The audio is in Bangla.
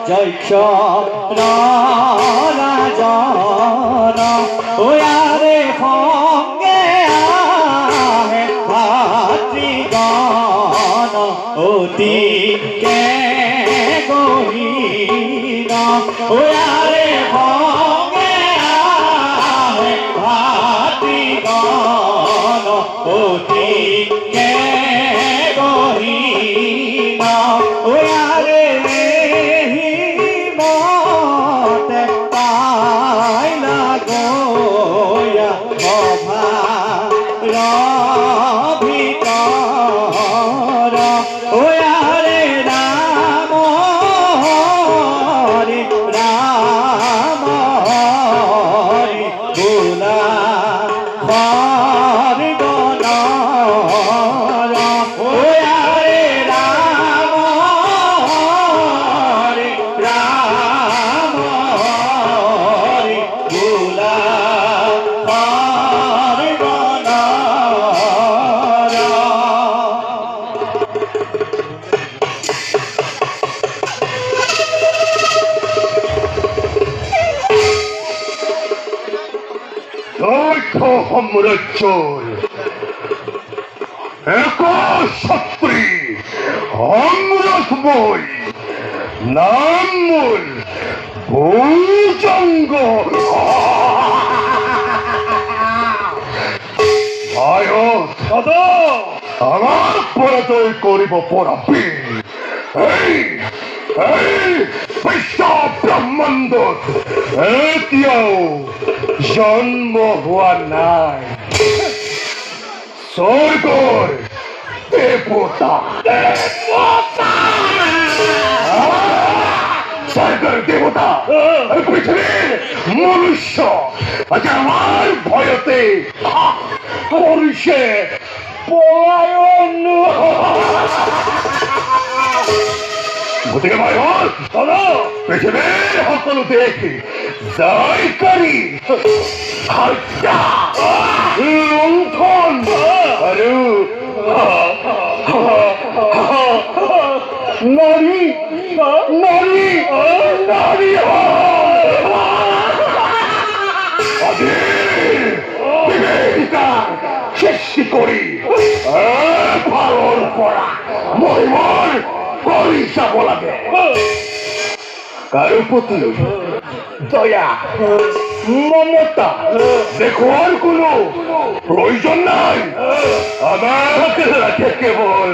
যৈক্ষ রাজন ওয়ারে সঙ্গে আহে ভাতৃগণ অতি কে গহীন ওয়ারে সঙ্গে আহে ভাতৃগণ অতি কে গহীন ওয়ারে হিমতে পাইলা গয়া অভার ভিতর ওয়ারে রাম হরি রাম হরি বুলা হরি গণ ওয়ারে রাম হরি রাম হরি বুলা হরি গণ আমরা চোর এক সত্রী অমৃত বই নাম মূল ভূজঙ্গ আয় দাদা আমার পরে তৈ করিব পরাপি এই এই বিশ্ব ব্রহ্মাণ্ড এতিয়াও জন্ম হোৱা নাই স্বৰ্গৰ দেৱতা স্বৰ্গৰ দেৱতা পৃথিৱীৰ মনুষ্য আজি আমাৰ ভয়তে কৰিছে পলায়ন গতিকে মই দাদা পৃথিৱীৰ সকলো দেখি জয় কৰি হত্যা লুণ্ঠন আৰু নাৰী নাৰী নাৰী আজি বিবেচিতাৰ সৃষ্টি কৰি ভালৰ পৰা মহিমৰ কৰি চাব লাগে কাৰো প্ৰতি দয়া মমতা দেখুৱাৰ কোনো প্ৰয়োজন নাই আমাক লাগে কেৱল